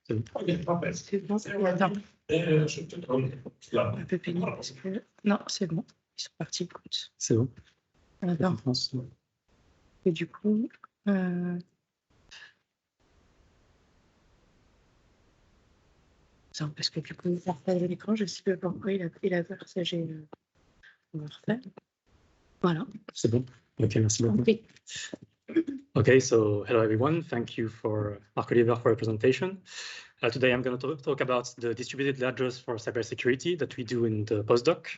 C'est bon. Attends. Un peu pénible parce que... Non, c'est bon. Ils sont partis. Écoute. C'est bon. Attends. Et du coup... Parce que du coup, il partage l'écran. Je sais pas pourquoi il a partagé. On va refaire. Voilà. C'est bon. OK, merci beaucoup. Okay. Okay, so hello everyone. Thank you for Marc-Oliver for your presentation. Today I'm going to talk about the distributed ledgers for cybersecurity that we do in the postdoc.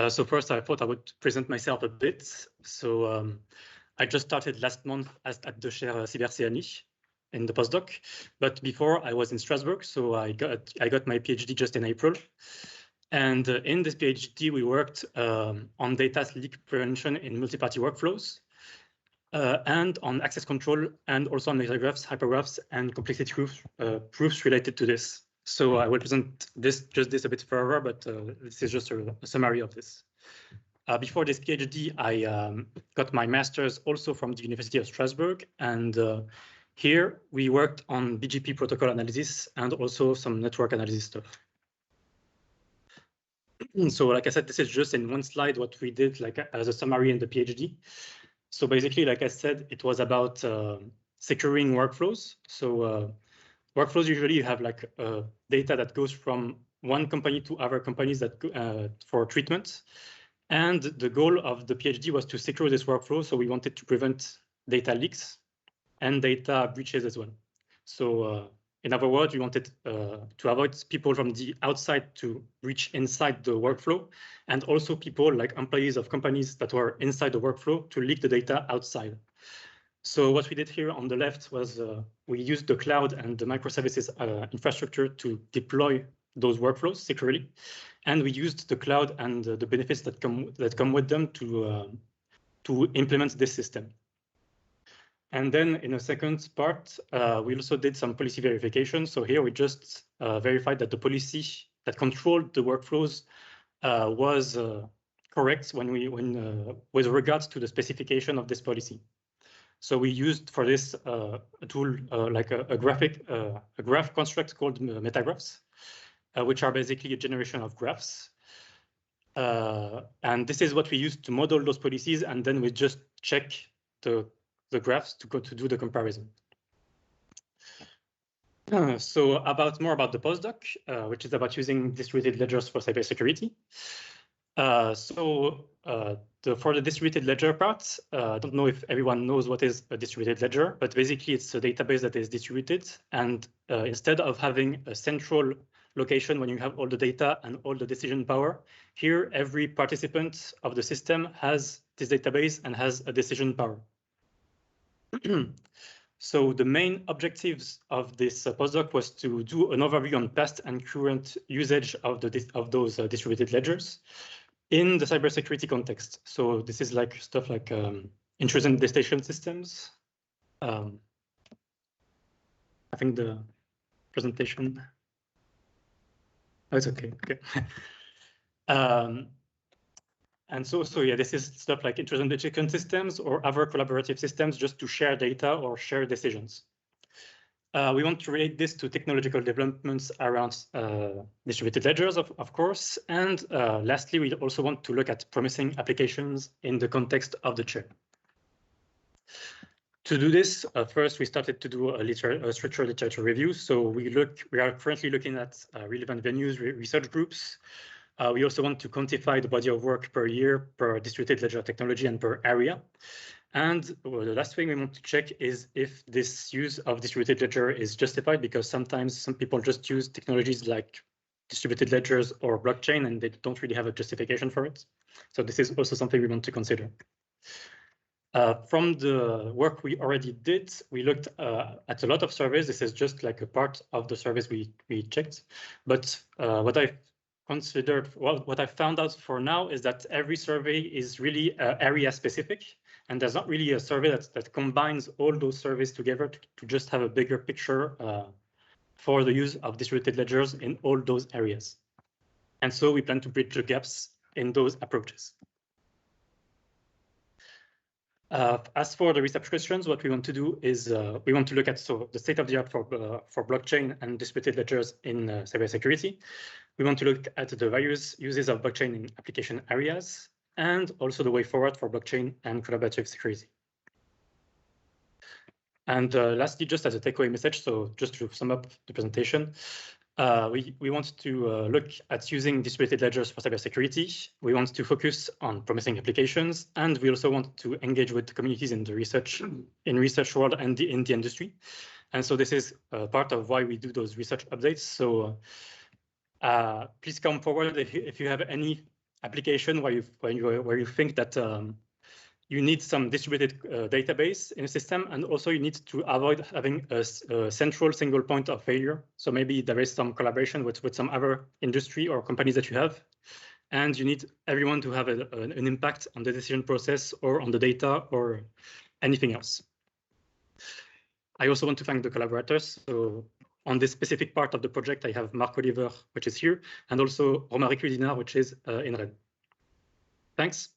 So first, I thought I would present myself a bit. So I just started last month at the chair Cyber CNI in the postdoc, but before I was in Strasbourg, so I got my PhD just in April. And in this PhD, we worked on data leak prevention in multi-party workflows, and on access control, and also on metagraphs, hypergraphs, and complexity proofs related to this. So I will present this a bit further, but this is just a summary of this. Before this PhD, I got my master's also from the University of Strasbourg, and here we worked on BGP protocol analysis and also some network analysis stuff. So like I said, this is just in one slide what we did like as a summary in the PhD. So basically, like I said, it was about securing workflows. So workflows, usually you have like data that goes from one company to other companies that for treatment. And the goal of the PhD was to secure this workflow. So we wanted to prevent data leaks and data breaches as well. So in other words, we wanted to avoid people from the outside to reach inside the workflow, and also people like employees of companies that were inside the workflow to leak the data outside. So what we did here on the left was we used the cloud and the microservices infrastructure to deploy those workflows securely, and we used the cloud and the benefits that come with them to implement this system. And then in a second part, we also did some policy verification. So here we just verified that the policy that controlled the workflows was correct with regards to the specification of this policy. So we used for this a tool like a graph construct called metagraphs, which are basically a generation of graphs. And this is what we used to model those policies, and then we just check the graphs to do the comparison. So more about the postdoc, which is about using distributed ledgers for cybersecurity. For the distributed ledger part, I don't know if everyone knows what is a distributed ledger, but basically it's a database that is distributed. And instead of having a central location when you have all the data and all the decision power, here every participant of the system has this database and has a decision power. So the main objectives of this postdoc was to do an overview on past and current usage of those distributed ledgers in the cybersecurity context. So this is like stuff like intrusion detection systems. I think the presentation. Oh, it's okay. Okay. And so yeah, this is stuff like intrusion detection systems or other collaborative systems just to share data or share decisions. We want to relate this to technological developments around distributed ledgers, of course. And lastly, we also want to look at promising applications in the context of the chair. To do this, first we started to do a structural literature review. So we are currently looking at relevant venues, research groups. We also want to quantify the body of work per year, per distributed ledger technology, and per area. And the last thing we want to check is if this use of distributed ledger is justified, because sometimes some people just use technologies like distributed ledgers or blockchain, and they don't really have a justification for it. So this is also something we want to consider. From the work we already did, we looked at a lot of surveys. This is just like a part of the surveys we checked. But what I found out for now is that every survey is really area specific, and there's not really a survey that combines all those surveys together to just have a bigger picture for the use of distributed ledgers in all those areas. And so we plan to bridge the gaps in those approaches. As for the research questions, what we want to do is we want to look at the state of the art for blockchain and distributed ledgers in cybersecurity. We want to look at the various uses of blockchain in application areas, and also the way forward for blockchain and collaborative security. And lastly, just as a takeaway message, so just to sum up the presentation, we want to look at using distributed ledgers for cybersecurity. We want to focus on promising applications, and we also want to engage with the communities in the research world and in the industry. And so this is part of why we do those research updates. So please come forward if you have any application where you think that you need some distributed database in a system, and also you need to avoid having a central single point of failure. So maybe there is some collaboration with some other industry or companies that you have, and you need everyone to have an impact on the decision process or on the data or anything else. I also want to thank the collaborators. So on this specific part of the project, I have Marc Oliver, which is here, and also Romaric Udina, which is in red. Thanks.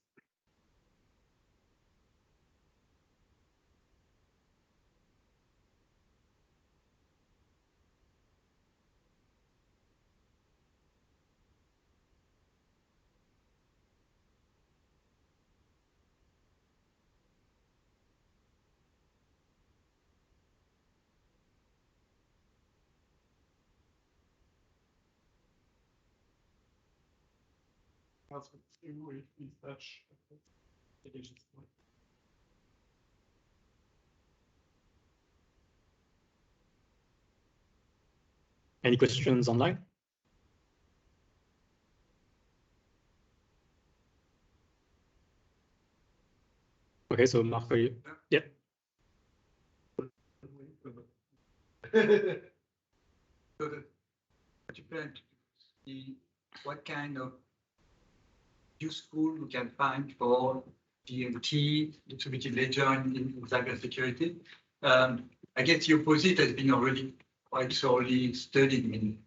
Any questions online? Okay, so Marc, yeah. You plan to see what kind of useful we can find for DMT, distributed ledger in cybersecurity. I guess the opposite has been already quite thoroughly studied in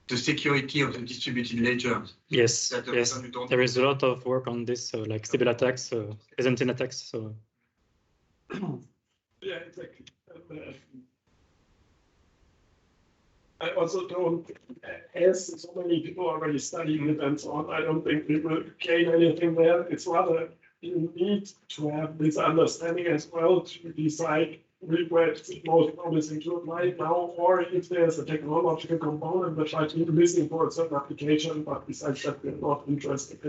the security of the distributed ledger. Yes, yes. There is a lot of work on this, like stable attacks, Byzantine attacks. So. Yeah, exactly. I also don't, as so many people already studying it and so on, I don't think we will gain anything there. It's rather you need to have this understanding as well to decide where it's most promising to apply now, or if there's a technological component which I think missing for a certain application, but besides that, we're not interested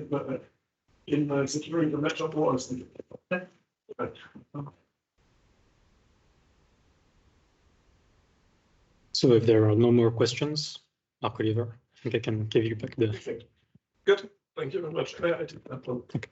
in securing the ledger more. So if there are no more questions, Marc Oliver, I think I can give you back the. Good. Thank you very much. I did that one. Okay.